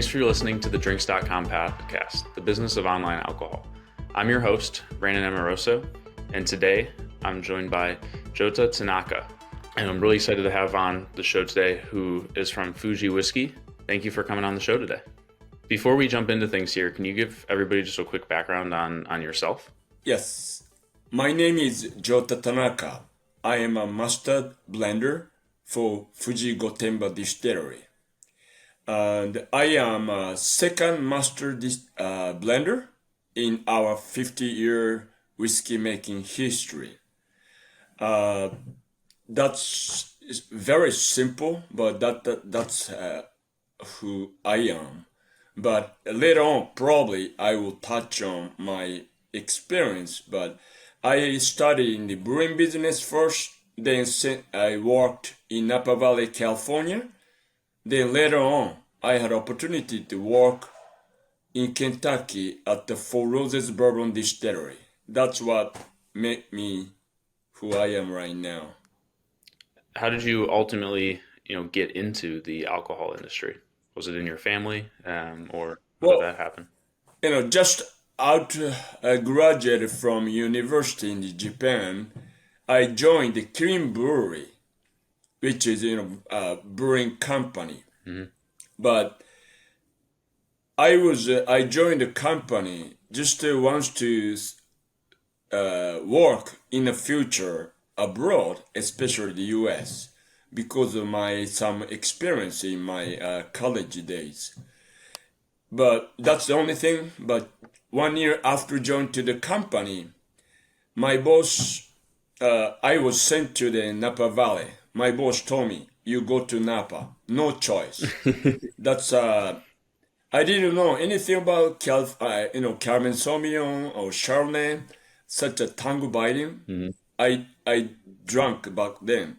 for listening to the Drinks.com podcast, the business of online alcohol. I'm your host, Brandon Amoroso, and today I'm joined by Jota Tanaka. And I'm really excited to have on the show today who is from Fuji Whisky. Thank you for coming on the show today. Before we jump into things here, can you give everybody just a quick background on yourself? Yes. My name is Jota Tanaka. I am a master blender for Fuji Gotemba Distillery. And I am a second master blender in our 50-year whiskey making history. That's very simple, but that's who I am. But later on, probably I will touch on my experience. But I studied in the brewing business first, then I worked in Napa Valley, California. Then later on, I had opportunity to work in Kentucky at the Four Roses Bourbon Distillery. That's what made me who I am right now. How did you ultimately, get into the alcohol industry? Was it in your family, or how did that happen? Just graduated from university in Japan, I joined the Kirin Brewery, which is a brewing company. Mm-hmm. But I joined the company just wants to work in the future abroad, especially the U.S., because of some experience in my college days. But that's the only thing. But 1 year after joining to the company, my boss, I was sent to the Napa Valley. My boss told me, "You go to Napa, no choice." That's I didn't know anything about Cabernet Sauvignon or Chardonnay, such a tongue biting. Mm-hmm. I drank back then.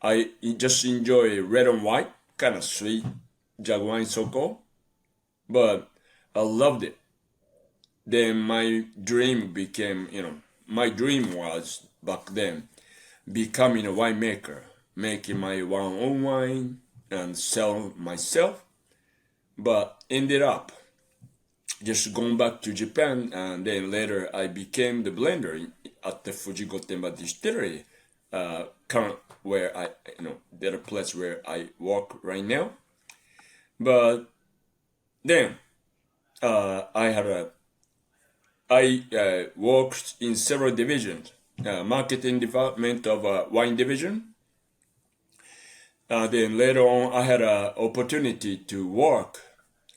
I just enjoy red and white, kind of sweet, Jaguar so-called, but I loved it. Then my dream was back then becoming a winemaker, making my own wine and sell myself. But ended up just going back to Japan, and then later I became the blender at the Fuji Gotemba Distillery, current where the place where I work right now. But then I worked in several divisions, marketing department of wine division. Then later on, I had an opportunity to work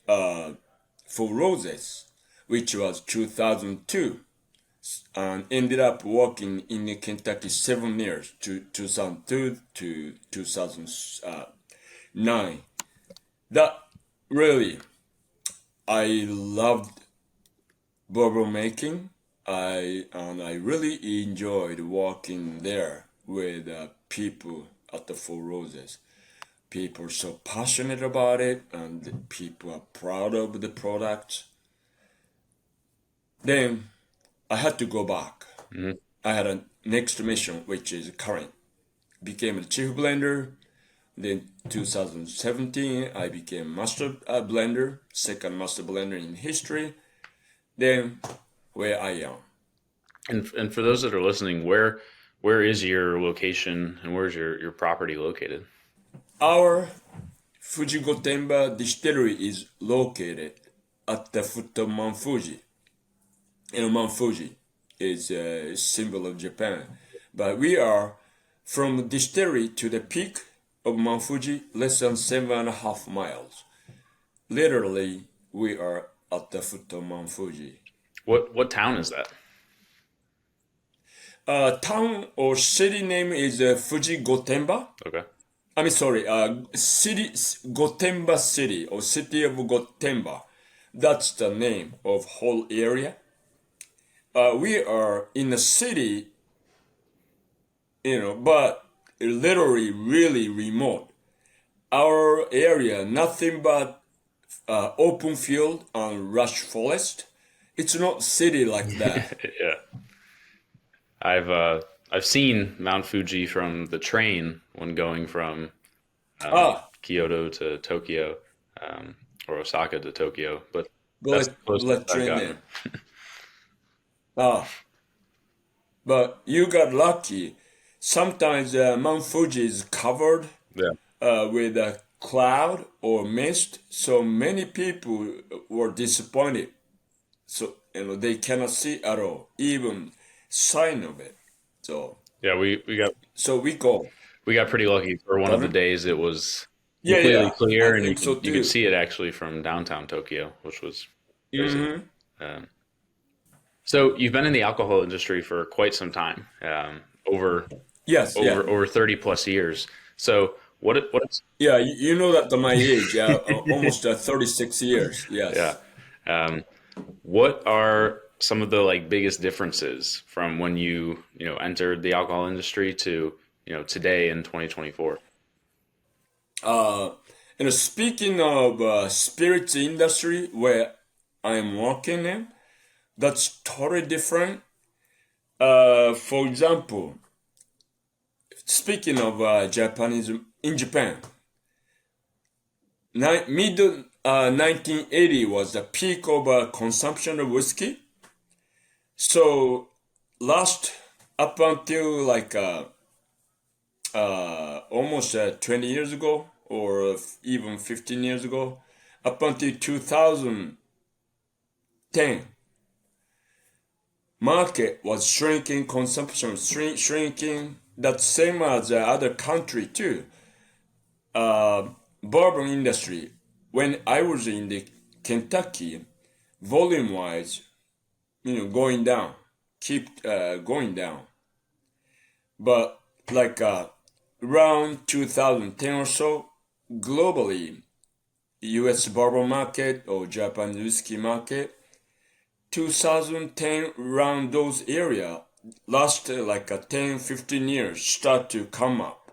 for Roses, which was 2002, and ended up working in Kentucky 7 years, to 2002 to 2009. That really, I loved bourbon making. I really enjoyed working there with people at the Four Roses. People are so passionate about it, and people are proud of the product. Then I had to go back. Mm-hmm. I had a next mission, which is current. Became a chief blender. Then 2017, I became master blender, second master blender in history. Then where I am. And for those that are listening, where is your location and where's your property located? Our Fuji Gotemba Distillery is located at the foot of Mount Fuji. Mount Fuji is a symbol of Japan. But we are from the distillery to the peak of Mount Fuji, less than 7.5 miles. Literally, we are at the foot of Mount Fuji. What town is that? Town or city name is Fuji Gotemba. Okay. City, Gotemba City, or City of Gotemba. That's the name of whole area. We are in the city, but literally really remote. Our area, nothing but open field and rush forest. It's not city like that. Yeah. I've seen Mount Fuji from the train when going from Kyoto to Tokyo, or Osaka to Tokyo, but that's the closest Bullet I've train gotten. there. Ah, but you got lucky. Sometimes Mount Fuji is covered Yeah. with a cloud or mist, so many people were disappointed. So they cannot see at all, even sign of it. So Yeah, we go. we got pretty lucky for one of the Pardon? days. It was Yeah, completely yeah, I clear, and think so you could too. see it actually from downtown Tokyo, which was crazy. Hmm. Um, so you've been in the alcohol industry for quite some time, Yes, yeah, over 30 plus years. So what is yeah. You know that my age, almost 36 years. yeah. Yes. Um, what are some of the like biggest differences from when you entered the alcohol industry to today in 2024? Uh, Speaking of spirits industry where I'm working in, that's totally different. For example, speaking of Japanese in Japan, middle 1980 was the peak of consumption of whiskey. So last up until like almost 20 years ago or even 15 years ago, up until 2010, market was shrinking, consumption shrinking. That's same as the other country too. Bourbon industry. When I was in the Kentucky, volume wise, going down, keep going down. But like around 2010 or so, globally, U.S. bourbon market or Japanese whiskey market, 2010 around those area, last like 10, 15 years start to come up.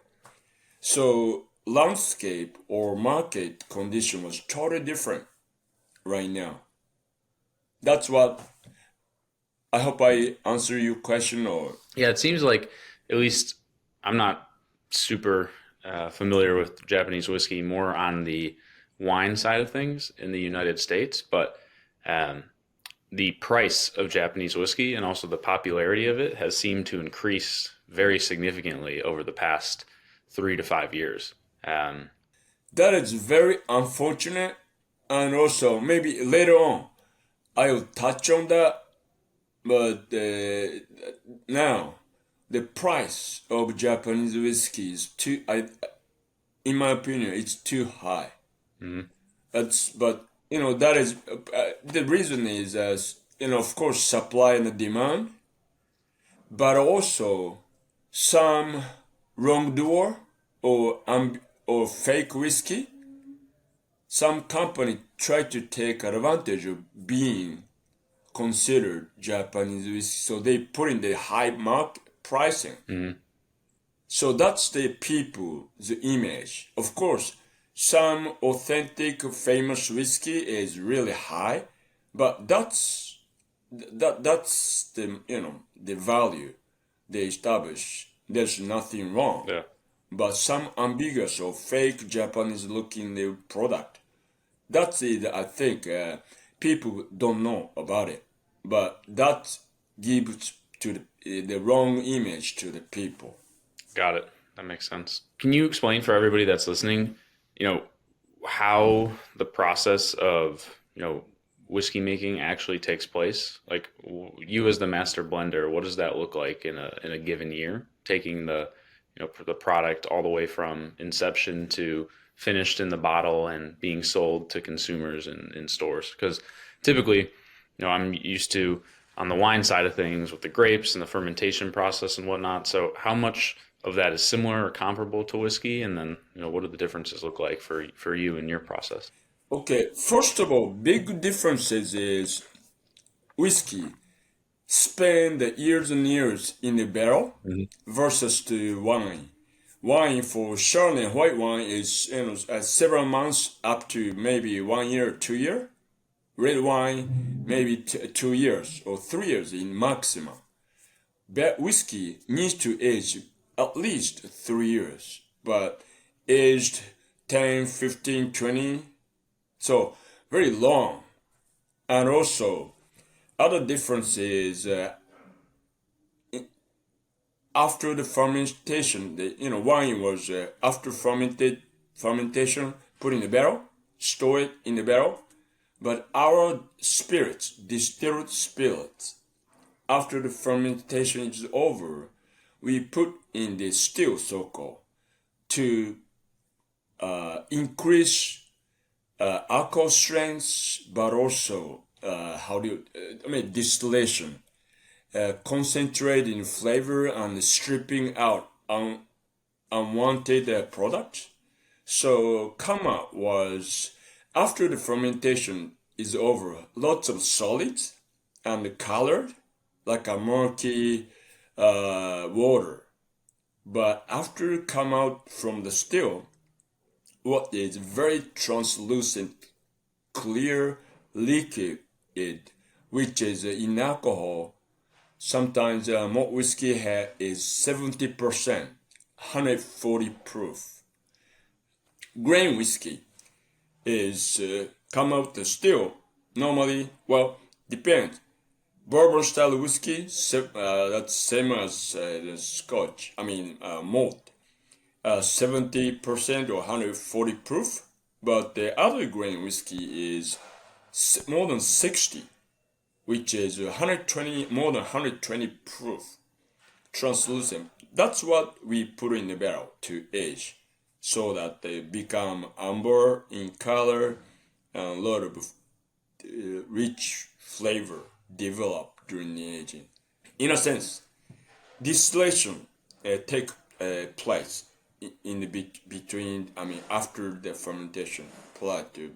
So landscape or market condition was totally different right now. That's what I hope I answer your question or Yeah, it seems like at least I'm not super familiar with Japanese whiskey, more on the wine side of things in the United States, but um, the price of Japanese whiskey and also the popularity of it has seemed to increase very significantly over the past 3 to 5 years. Um, that is very unfortunate. And also maybe later on I'll touch on that. But now the price of Japanese whiskey is too. In my opinion, it's too high. mhm. But that is the reason is as of course supply and demand, but also some wrongdoer or or fake whiskey. Some company try to take advantage of being considered Japanese whiskey, so they put in the high mark pricing. Mhm. So that's the people, the image. Of course, some authentic famous whiskey is really high, but that's the the value they establish. There's nothing wrong. Yeah, But some ambiguous or fake Japanese looking product, that's it. I think people don't know about it, but that gives to the wrong image to the people. got it. That makes sense. Can you explain for everybody that's listening, you know, how the process of, whiskey making actually takes place? Like you as the master blender, what does that look like in a given year? Taking the product all the way from inception to finished in the bottle and being sold to consumers in stores. Because typically, I'm used to on the wine side of things with the grapes and the fermentation process and whatnot. So how much of that is similar or comparable to whiskey? And then, what do the differences look like for you in your process? Okay, first of all, big differences is whiskey spend years and years in a barrel Mhm. versus the wine. Wine for Chardonnay white wine is several months up to maybe 1 year, 2 year. Red wine maybe 2 years or 3 years in maximum. But whiskey needs to age at least 3 years, but aged 10, 15, 20. So very long. And also, other difference is after the fermentation, wine was after fermentation, put in the barrel, store it in the barrel. But our spirits, distilled spirits, after the fermentation is over, we put in the still, so-called, to increase alcohol strengths, but also distillation, concentrating flavor and stripping out unwanted products. So come out was after the fermentation is over, lots of solids and colored like a murky water. But after come out from the still, what is very translucent, clear liquid, which is in alcohol. Sometimes malt whiskey is 70%, 140 proof. Grain whiskey is come out still. Normally, well, depends. Bourbon style whiskey, that's same as the Scotch. Malt, 70% or 140 proof. But the other grain whiskey is more than 60, which is 120, more than 120 proof, translucent. That's what we put in the barrel to age, so that they become amber in color and a lot of rich flavor develop during the aging. In a sense, distillation take place in the between. After the fermentation, prior to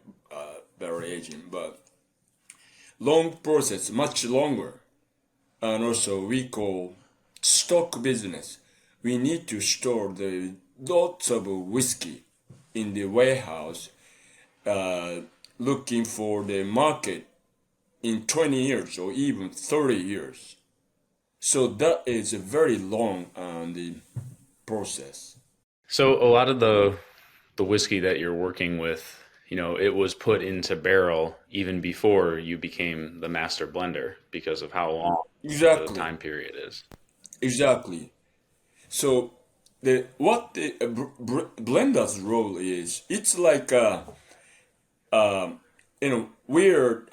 barrel aging, but long process, much longer, and also we call stock business. We need to store the lots of whiskey in the warehouse, looking for the market in 20 years or even 30 years. So that is a very long process. So a lot of the whiskey that you're working with, it was put into barrel even before you became the master blender because of how long the Exactly, time period is. exactly. So the blender's role is, it's like we're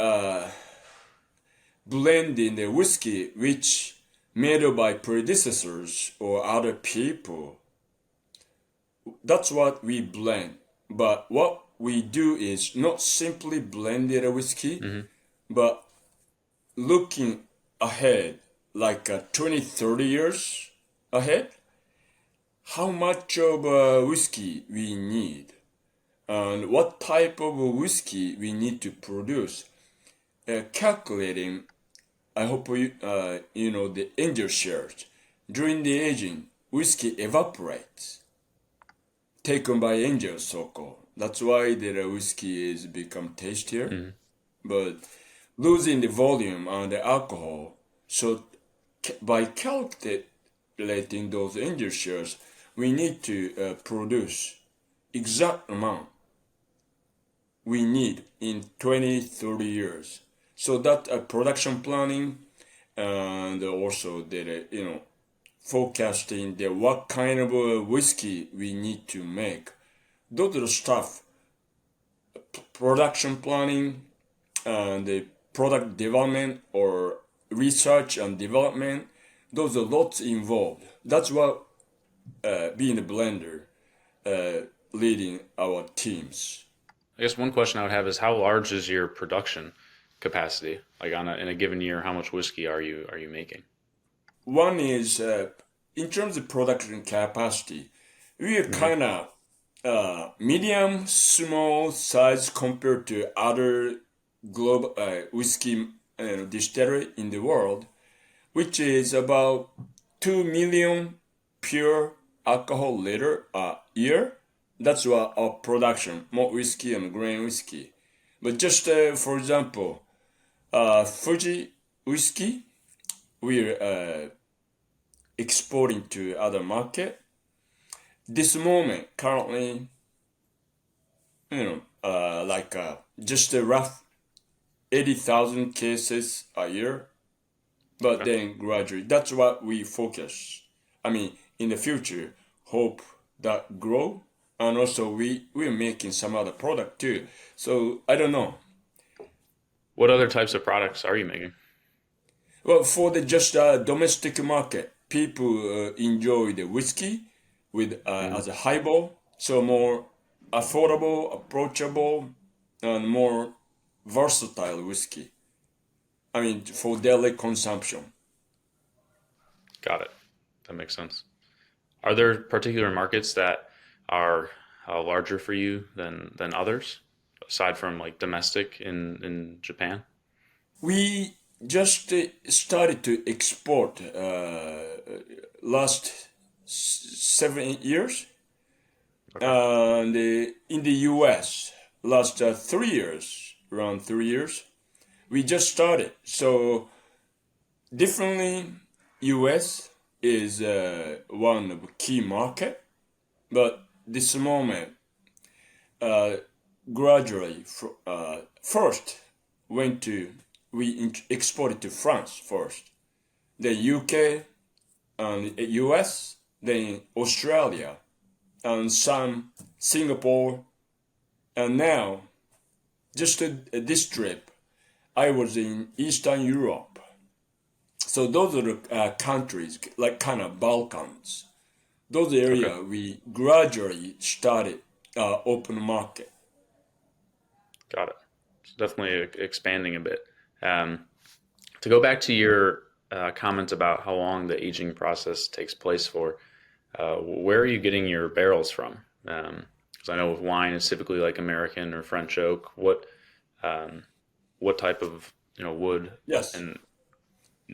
blending the whiskey which made by predecessors or other people. That's what we blend. But what we do is not simply blending a whiskey, but looking ahead, like 20, 30 years ahead, how much of whiskey we need and what type of whiskey we need to produce. Calculating, I hope the angel shares. During the aging, whiskey evaporates, taken by angels, so-called. That's why the whiskey is become tastier, but losing the volume and the alcohol. So by calculating those angel shares, we need to produce exact amount we need in 20, 30 years. So that production planning and also the forecasting the what kind of whiskey we need to make. Those are the stuff. Production planning and the product development or research and development. Those are lots involved. That's what being a blender, leading our teams. I guess one question I would have is how large is your production capacity? Like in a given year, how much whiskey are you making? One is in terms of production capacity, we are kind of medium, small size compared to other global whiskey distillery in the world, which is about 2 million pure alcohol liter a year. That's what our production, malt whiskey and grain whiskey. But just for example, Fuji Whisky, we're exporting to other market. This moment, currently, just a rough 80,000 cases a year, but Okay. then gradually, that's what we focus. I mean, in the future, hope that grow, and also we're making some other product too. So I don't know. What other types of products are you making? Well, for the just domestic market, people enjoy the whiskey with Mm, as a highball, so more affordable, approachable, and more versatile whiskey. I mean, for daily consumption. got it. That makes sense. Are there particular markets that are larger for you than others, aside from like domestic in Japan? We just started to export last 7 years, Okay. and in the U.S. last 3 years, around 3 years. We just started. So differently, U.S. is one of the key market, but this moment uh, gradually first went to we exported to France first, then UK and US, then Australia and some Singapore, and now just this trip I was in Eastern Europe. So those are the countries like kind of Balkans. Those Okay. area we gradually started open market. Got it. It's definitely expanding a bit. Um, to go back to your comment about how long the aging process takes place for, where are you getting your barrels from? Because I know with wine, it's typically like American or French oak. Um, what type of wood Yes. and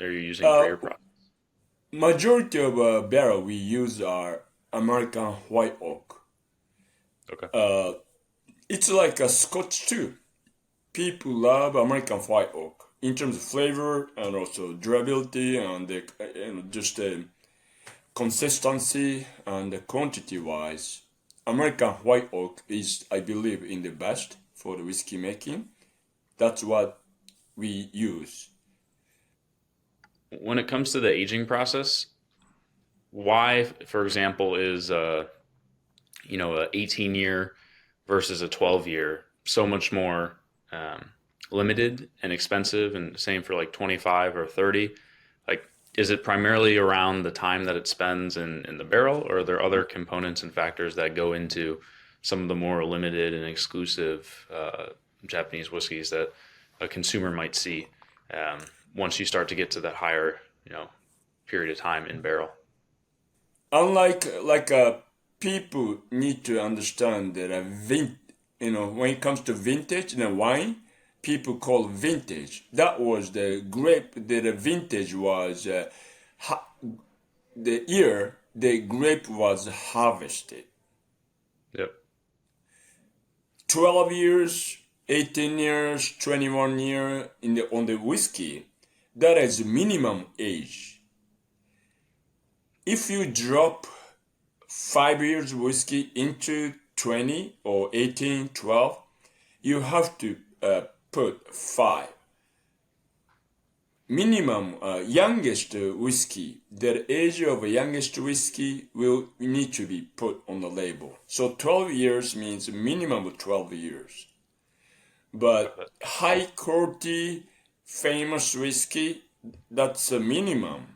are you using for Uh, your process? Majority of barrel we use are American white oak. Okay. Uh, it's like a Scotch too. People love American white oak in terms of flavor and also durability and just the consistency and the quantity wise. American white oak is, I believe, in the best for the whiskey making. That's what we use. When it comes to the aging process, why, for example, is a 18 year versus a 12 year so much more um, limited and expensive, and same for like 25 or 30? Like, is it primarily around the time that it spends in the barrel, or are there other components and factors that go into some of the more limited and exclusive Japanese whiskeys that a consumer might see um, once you start to get to that higher, period of time in barrel? Unlike people need to understand that when it comes to vintage and wine, people call vintage. That was the grape. The vintage was the year the grape was harvested. Yep. 12 years, 18 years, 21 year on the whiskey. That is minimum age. If you drop 5 years whiskey into 20 or 18, 12, you have to put 5. Minimum youngest whiskey, the age of youngest whiskey will need to be put on the label. So 12 years means minimum of 12 years. But Got it. high quality, famous whiskey, that's a minimum.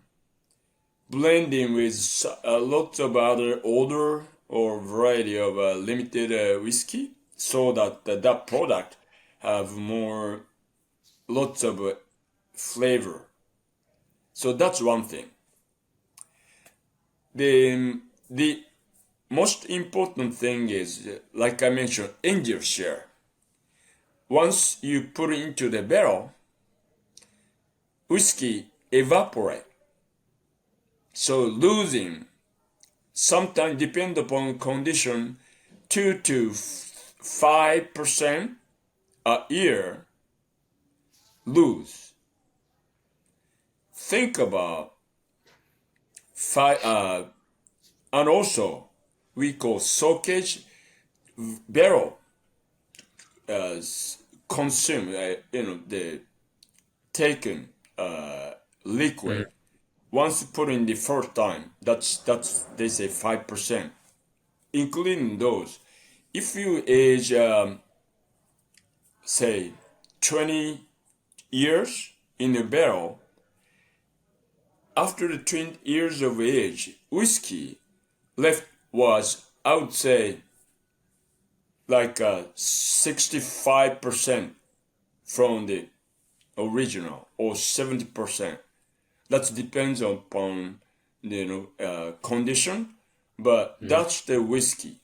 Blending with lots of other older or variety of limited whiskey, so that that product have more lots of flavor. So that's one thing. The most important thing is, like I mentioned, angel share. Once you put it into the barrel, whiskey evaporate. So losing, sometimes depend upon condition, 2 to 5% a year lose. Think about five, and also we call soakage barrel. consume, the taken liquid. Mhm. Once you put in the first time, that's they say 5%, including those. If you age, say, 20 years in a barrel, after the 20 years of age, whiskey left was, I would say, like 65% from the original, or 70%. That depends upon the condition, but Mhm. that's the whiskey.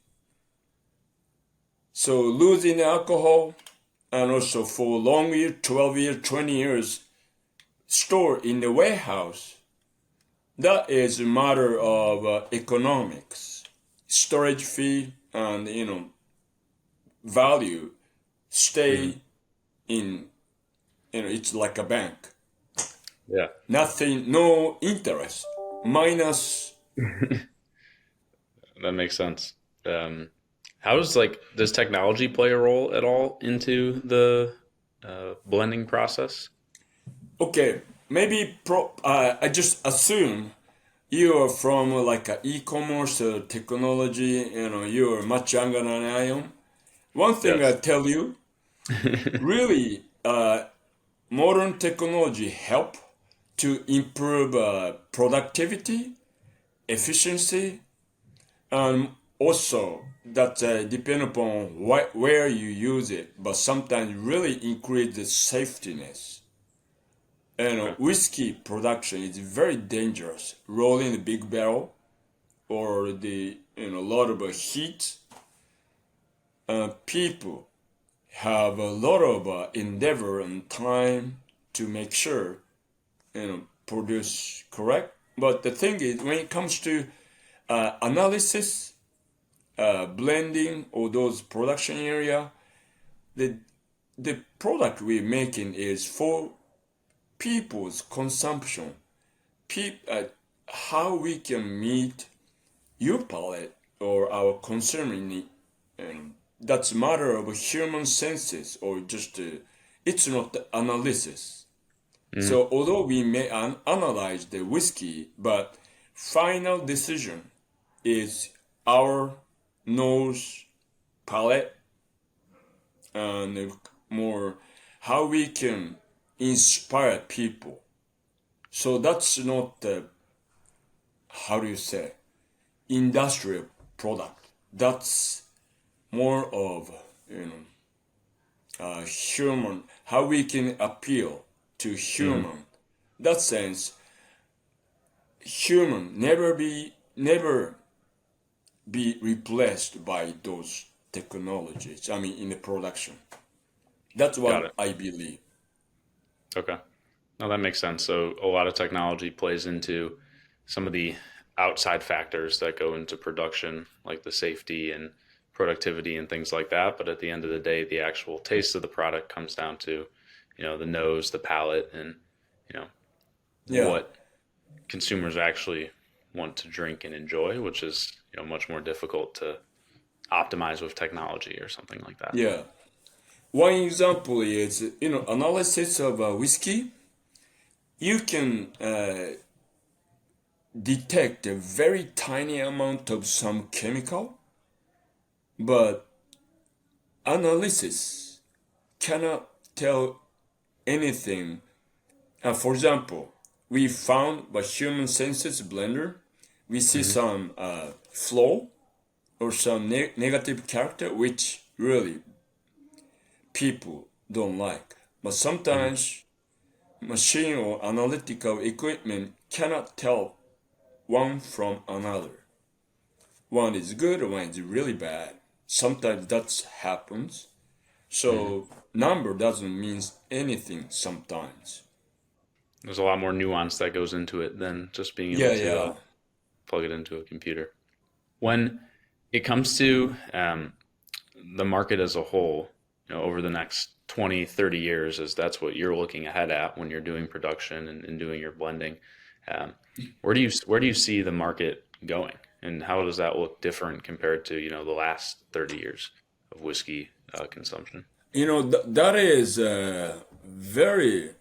So losing alcohol, and also for long year, 12 years, 20 years, stored in the warehouse, that is a matter of economics, storage fee, and value Mhm. stay in, it's like a bank. Yeah. Nothing, no interest, minus. That makes sense. Um, how does technology play a role at all into the blending process? Okay, maybe I just assume you are from like a e-commerce technology, you're much younger than I am. One thing I Yes. tell you, really, modern technology help to improve productivity, efficiency, and also that depend upon where you use it, but sometimes really increase the safetiness. Okay. Whiskey production is very dangerous. Rolling a big barrel or the lot of heat. People have a lot of endeavor and time to make sure produce correct. But the thing is, when it comes to analysis, blending, or those production area, the the product we're making is for people's consumption. How we can meet your palate or our consumer need, and that's a matter of human senses, or just it's not the analysis. Mhm. So although we may analyze the whiskey, but final decision is our nose, palate, and more how we can inspire people. So that's not the, how do you say, industrial product. That's more of human, how we can appeal to Mhm. human. That sense, human never be replaced by those technologies. I mean, in the production. That's Got what it. I believe. Okay. No, that makes sense. So a lot of technology plays into some of the outside factors that go into production, like the safety and productivity and things like that. But at the end of the day, the actual taste of the product comes down to, the nose, the palate, and, you know, Yeah, what consumers actually want to drink and enjoy, which is, much more difficult to optimize with technology or something like that. yeah. One example is, analysis of whiskey. You can detect a very tiny amount of some chemical, but analysis cannot tell anything. For example, we found by human senses blender, we see Hmm. some flaw or some negative character, which really people don't like. But Hmm. sometimes machine or analytical equipment cannot tell one from another. One is good, one is really bad. Sometimes that happens. Hmm. So number doesn't mean anything sometimes. There's a lot more nuance that goes into it than just being able Yeah, to yeah. plug it into a computer. When it comes to the market as a whole, over the next 20, 30 years, as that's what you're looking ahead at when you're doing production and doing your blending, um, where do you see the market going, and how does that look different compared to the last 30 years of whiskey consumption? That is a very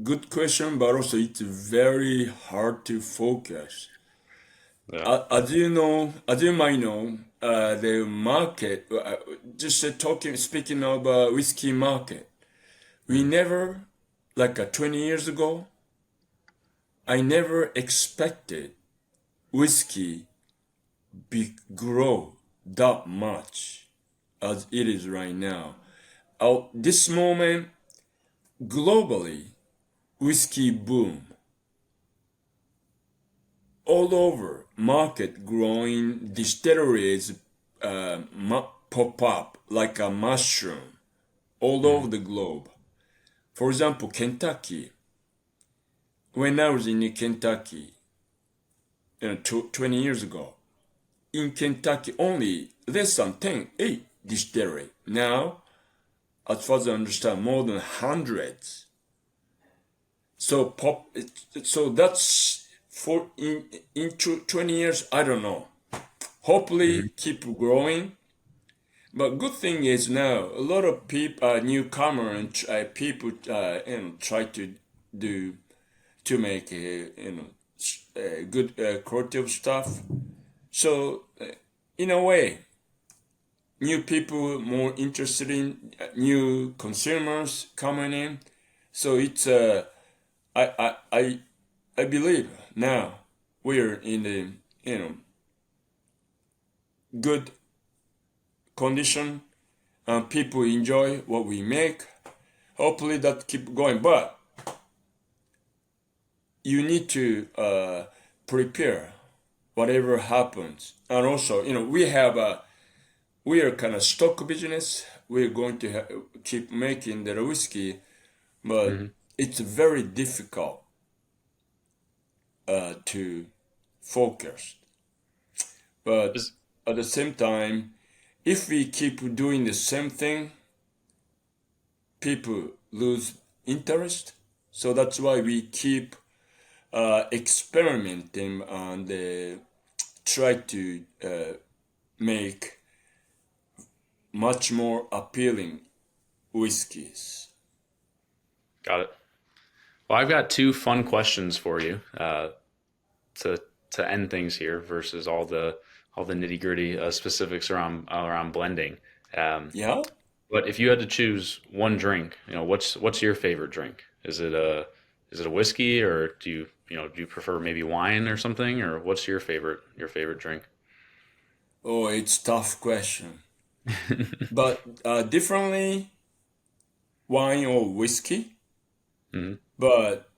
good question, but also it's very hard to focus. Yeah. As you might know, the market, just speaking of whiskey market, we Mhm. never, like 20 years ago, I never expected whiskey grow that much as it is right now. This moment, globally, whiskey boom all over, market growing, distilleries pop up like a mushroom all over Mhm. the globe. For example, Kentucky. When I was in Kentucky, 20 years ago, in Kentucky only less than 10, 8 distillery. Now, as far as I understand, more than hundreds. So so that's for in 20 years. I don't know. Mhm. Hopefully, keep growing. But good thing is now a lot of people, newcomer and people, try to do to make good creative stuff. So in a way, new people more interested in new consumers coming in. So it's I I I I believe now we're in the good condition and people enjoy what we make. Hopefully that keep going, but you need to prepare whatever happens. And also, we are kind of stock business. We're going to keep making the whiskey, but Mhm. it's very difficult to focus. But Is at the same time, if we keep doing the same thing, people lose interest. So that's why we keep experimenting and try to make much more appealing whiskeys. got it. Well, I've got two fun questions for you to end things here versus all the nitty gritty specifics around blending. Um, Yeah? but if you had to choose one drink, what's your favorite drink? Is it a whiskey, or do you prefer maybe wine or something, or what's your favorite drink? Oh, it's tough question. But differently, wine or whiskey. Hmm. But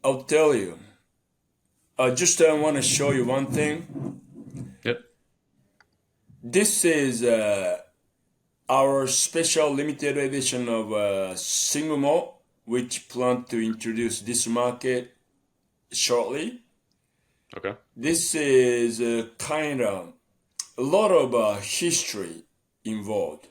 I'll tell you, I just want to show you one thing. Yep. This is our special limited edition of single malt, which plan to introduce this market shortly. Okay. This is kind of a lot of history involved.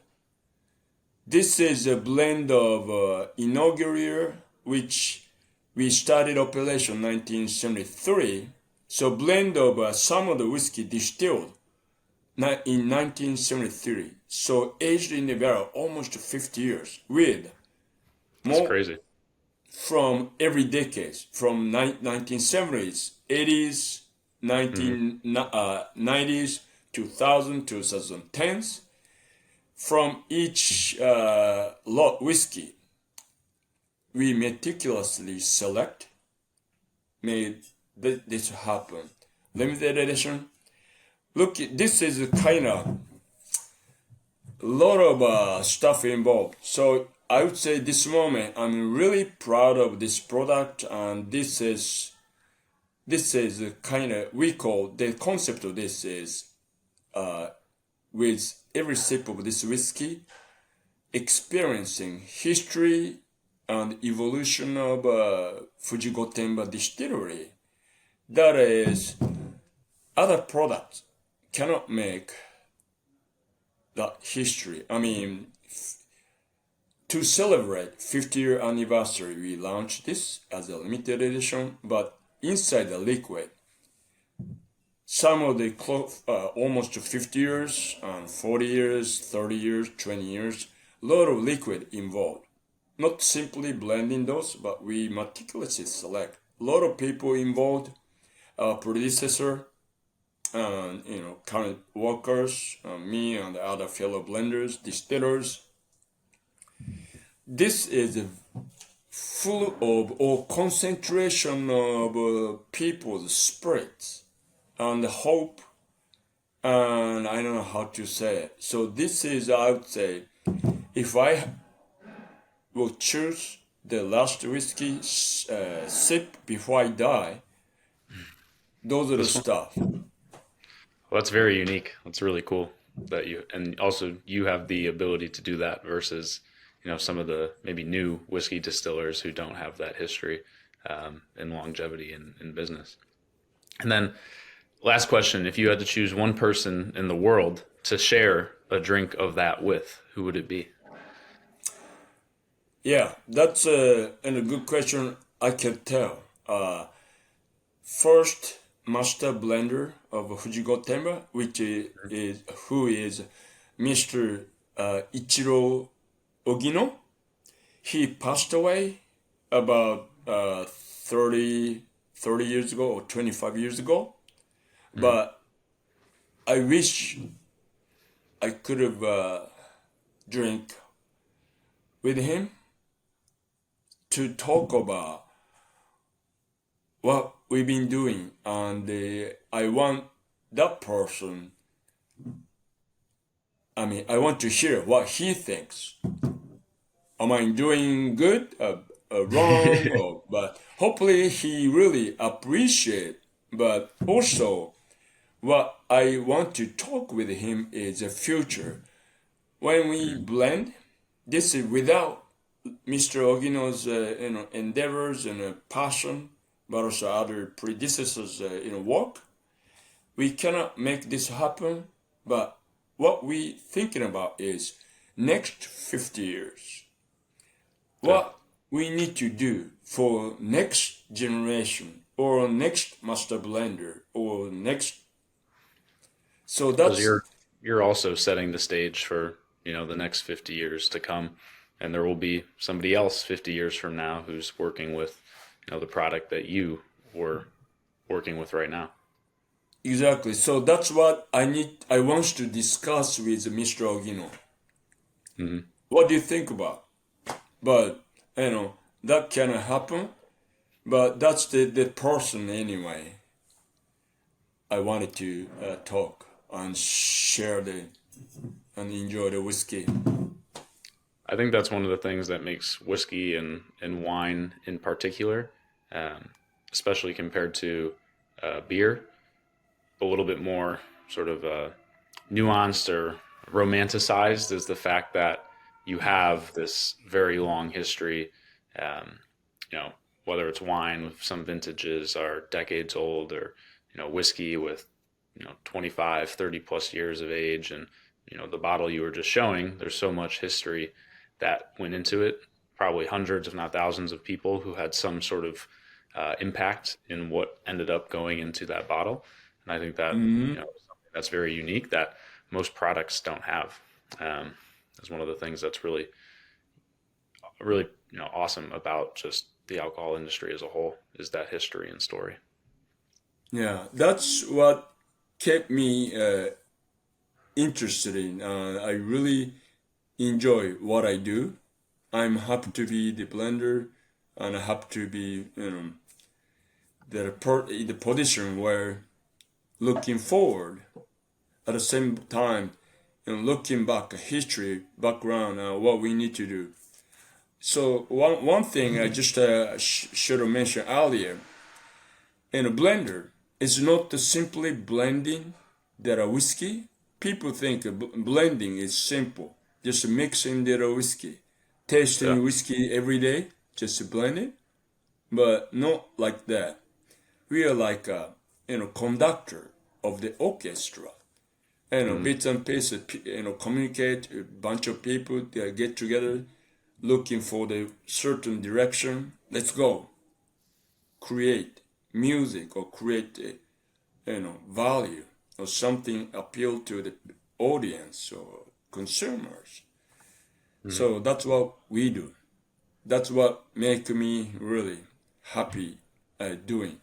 This is a blend of inaugural, which we started operation 1973. So blend of some of the whiskey distilled in 1973. So aged in the barrel almost 50 years with That's more crazy. from every decade, from 1970s, 80s, Hmm. 1990s, 2000, 2010s. From each lot whiskey, we meticulously select, made this happen. Limited edition. Look, this is a kind of lot of stuff involved. So I would say this moment I'm really proud of this product, and this is a kind of we call the concept of this is with every sip of this whiskey experiencing history and evolution of Fuji Gotemba Distillery. That is, other products cannot make that history. I mean, to celebrate 50-year anniversary, we launched this as a limited edition, but inside the liquid, some of the almost 50 years, 40 years, 30 years, 20 years, a lot of liquid involved. Not simply blending those, but we meticulously select. A lot of people involved, predecessor, current workers, me and the other fellow blenders, distillers. This is full of or concentration of people's spirits and hope, and I don't know how to say it. So this is, I would say, if I will choose the last whiskey sip before I die, those are the This one? stuff. Well, that's very unique. That's really cool that and also you have the ability to do that versus, some of the maybe new whiskey distillers who don't have that history and longevity in business. And then last question, if you had to choose one person in the world to share a drink of that with, who would it be? Yeah, that's and a good question. I can tell. First master blender of Fuji Gotemba, which is who is Mr. Ichiro Ogino. He passed away about 30 years ago or 25 years ago. Mm. But I wish I could have drank with him to talk about what we've been doing, and I want that person. I want to hear what he thinks. Am I doing good, wrong, or but hopefully he really appreciate. But also, what I want to talk with him is the future. When we blend, this is without Mr. Ogino's endeavors and passion, but also other predecessors work. We cannot make this happen. But what we thinking about is next 50 years. Yeah. What we need to do for next generation or next master blender or next. So Because that's you're also setting the stage for, the next 50 years to come. And there will be somebody else 50 years from now who's working with, the product that you were working with right now. exactly. So that's what I need. I want to discuss with Mr. Ogino. Hmm. What do you think about? But that cannot happen. But that's the person anyway. I wanted to talk and share and enjoy the whiskey. I think that's one of the things that makes whiskey and wine in particular, um, especially compared to beer, a little bit more sort of nuanced or romanticized is the fact that you have this very long history. Um, you know, whether it's wine with some vintages are decades old, or whiskey with 25, 30 plus years of age, and the bottle you were just showing. There's so much history that went into it. Probably hundreds, if not thousands, of people who had some sort of impact in what ended up going into that bottle. And I think that Hmm. is something that's very unique that most products don't have. Um, is one of the things that's really awesome about just the alcohol industry as a whole is that history and story. Yeah, that's what kept me interested in. I really enjoy what I do. I'm happy to be the blender, and I happy to be in the position where looking forward at the same time looking back history background what we need to do. So one thing I just should have mentioned earlier, in a blender, it's not simply blending the whiskey. People think blending is simple, just mixing the whiskey, Yeah. tasting whiskey every day, just blend it. But not like that. We are like a conductor of the orchestra. Hmm. Bits and pieces, communicate. A bunch of people they get together, looking for the certain direction. Let's go. Create music or create value or something appeal to the audience or consumers. So that's what we do. That's what make me really happy doing.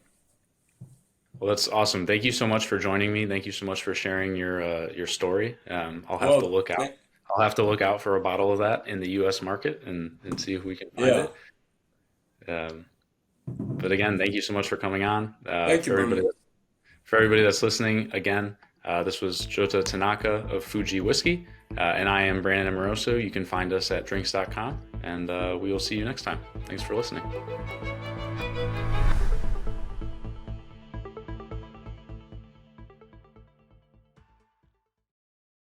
Well, that's awesome. Thank you so much for joining me. Thank you so much for sharing your story. I'll have to Well, look out. I'll have to look out for a bottle of that in the U.S. market and see if we can find yeah. it. But again, thank you so much for coming on. Thank you, Brandon. For everybody that's listening, again, this was Jota Tanaka of Fuji Whisky, and I am Brandon Amoroso. You can find us at drinks.com, and we will see you next time. Thanks for listening.